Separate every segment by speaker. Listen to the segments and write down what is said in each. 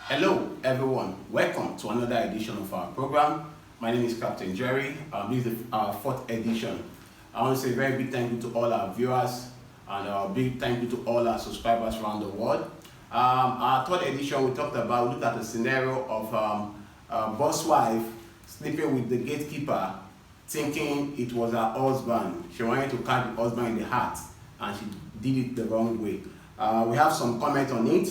Speaker 1: Hello everyone, welcome to another edition of our program. My name is Captain Jerry. This is our fourth edition. I want to say a very big thank you to all our viewers and a big thank you to all our subscribers around the world. Our third edition, we looked at the scenario of a boss wife sleeping with the gatekeeper, thinking it was her husband. She wanted to catch the husband in the heart and she did it the wrong way. We have some comment on it.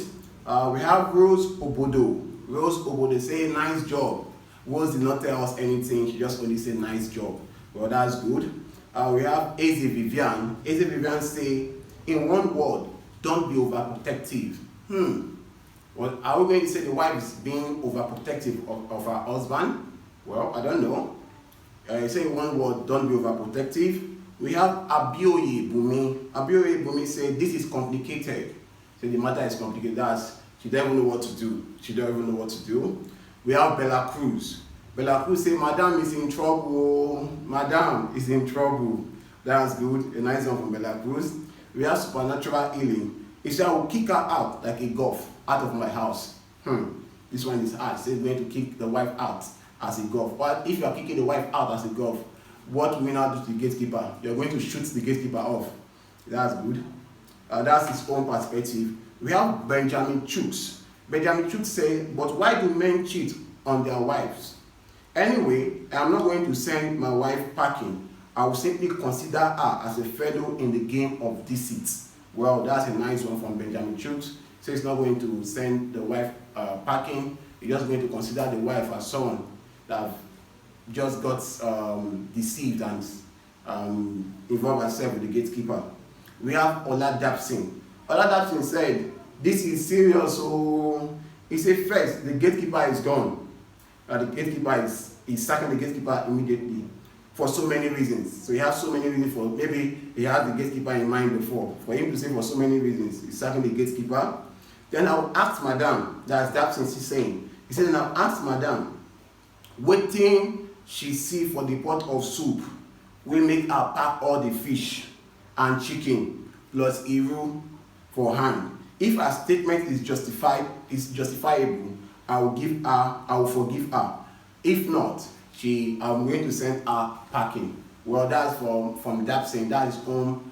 Speaker 1: We have Rose Obodo. Rose Obodo say nice job. Rose did not tell us anything, she just only said nice job. Well, that's good. We have Eze Vivian. Eze Vivian say, in one word, don't be overprotective. Well, are we going to say the wife is being overprotective of her husband? Well, I don't know. Say in one word, don't be overprotective. We have Abioye Bumi. Abioye Bumi say this is complicated. So the matter is complicated. She doesn't even know what to do. She doesn't even know what to do. We have Bella Cruz. Bella Cruz say, Madam is in trouble. Madam is in trouble. That's good. A nice one from Bella Cruz. We have Supernatural Healing. He said, I will kick her out like a golf out of my house. This one is hard. Say, going to kick the wife out as a golf. But if you are kicking the wife out as a golf, what will you now do to the gatekeeper? You're going to shoot the gatekeeper off. That's good. That's his own perspective. We have Benjamin Chooks. Benjamin Chooks say, but why do men cheat on their wives? Anyway, I'm not going to send my wife packing. I will simply consider her as a fellow in the game of deceit. Well, that's a nice one from Benjamin Chooks. So he's not going to send the wife packing. He's just going to consider the wife as someone that just got deceived and involved herself with the gatekeeper. We have Oladapsin. Oladapsin said, this is serious. So he said, first, the gatekeeper is gone. The gatekeeper is sacking the gatekeeper immediately for so many reasons. So he has so many reasons for, maybe he had the gatekeeper in mind before. For him to say for so many reasons, he's sacking the gatekeeper. Then I will ask Madam, that's Dapsin she's saying. He said, now ask Madam, what thing she see for the pot of soup will make her pack all the fish and chicken plus Iru for hand. If her statement is justifiable, I will forgive her. If not, I'm going to send her packing. Well, that's from Dapsin. That's his own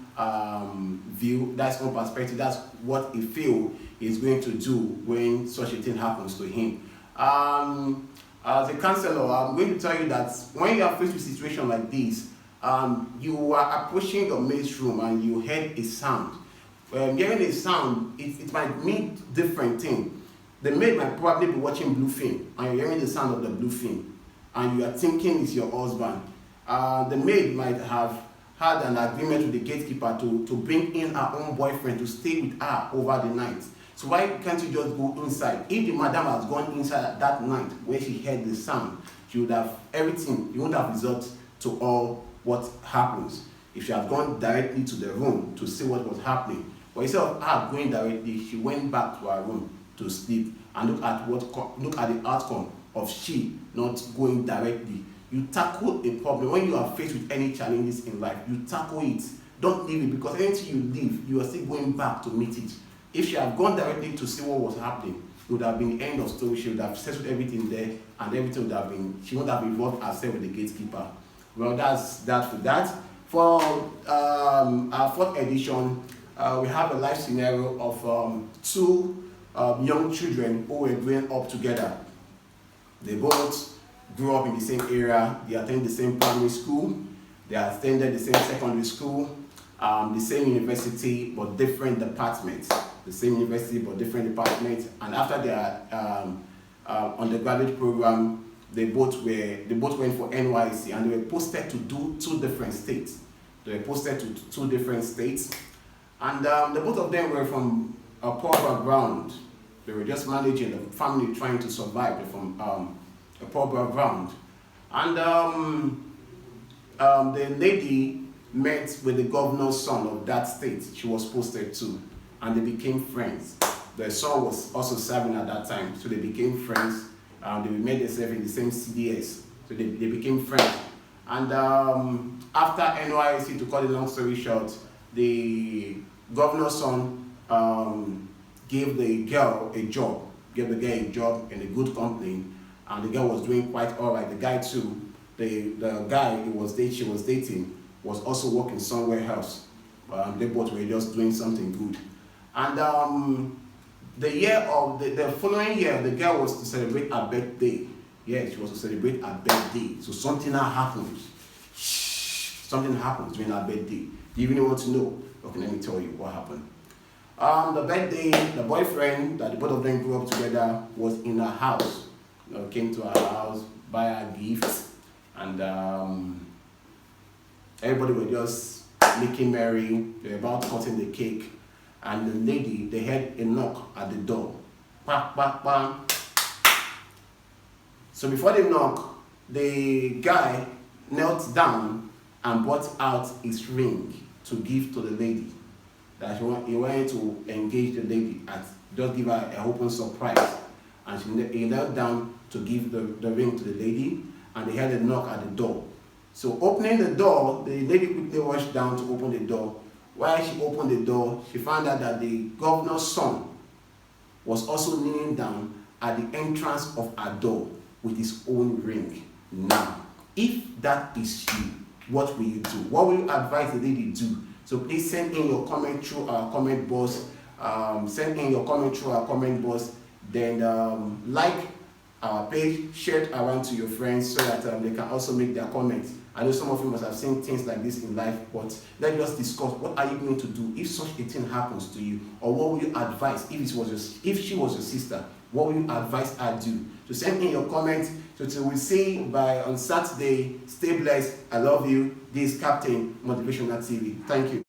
Speaker 1: view, that's his own perspective. That's what he feels he's going to do when such a thing happens to him. As a counselor, I'm going to tell you that when you are faced with a situation like this, you are approaching your mate's room and you heard a sound. Hearing a sound, it might mean different thing. The maid might probably be watching blue film and you're hearing the sound of the blue film and you are thinking it's your husband. The maid might have had an agreement with the gatekeeper to bring in her own boyfriend to stay with her over the night. So why can't you just go inside? If the madam has gone inside that night where she heard the sound, she would have everything. You wouldn't have resort to all what happens. If she had gone directly to the room to see what was happening, but instead of her going directly, she went back to her room to sleep and look at the outcome of she not going directly. You tackle a problem. When you are faced with any challenges in life, you tackle it. Don't leave it, because anything you leave, you are still going back to meet it. If she had gone directly to see what was happening, it would have been the end of story. She would have settled everything there, and everything would have been, she would have involved herself with the gatekeeper. Well, that's that for that. For our fourth edition, we have a life scenario of two young children who were growing up together. They both grew up in the same area. They attended the same primary school. They attended the same secondary school, the same university, but different departments. The same university, but different departments. And after their undergraduate program, they both went for NYC, and they were posted to do two different states. And the both of them were from a poor background. They were just managing the family, trying to survive. They're from a poor background. And the lady met with the governor's son of that state she was posted to, and they became friends. The son was also serving at that time, so they became friends. They made themselves in the same CDS, so they became friends. And after NYC, to cut a long story short, the governor's son gave the girl a job gave the girl a job in a good company, and the girl was doing quite alright. The guy too, the guy she was dating was also working somewhere else. They both were just doing something good. And the following year, the girl was to celebrate her birthday. Yeah, she was to celebrate her birthday. So something happened. Something happened during her birthday. Do you really want to know? Okay, let me tell you what happened. The birthday, the boyfriend that the both of them grew up together was in her house. Came to her house, buy her gifts, and everybody were just making merry. They were about cutting the cake, and the lady, they heard a knock at the door. Bang, bang, bang. So before they knock, the guy knelt down and brought out his ring to give to the lady. That he wanted to engage the lady at, just give her an open surprise. And he knelt down to give the ring to the lady, and they heard a knock at the door. So opening the door, the lady quickly rushed down to open the door. While she opened the door, she found out that the governor's son was also kneeling down at the entrance of her door with his own ring. Now, if that is you, what will you do? What will you advise the lady to do? So please send in your comment through our comment box. Then like our page, share it around to your friends so that they can also make their comments. I know some of you must have seen things like this in life, but let's just discuss what are you going to do if such a thing happens to you, or what will you advise if she was your sister? What will you advise her do? So send in your comments. So till we see you on Saturday. Stay blessed. I love you. This is Captain Motivational TV. Thank you.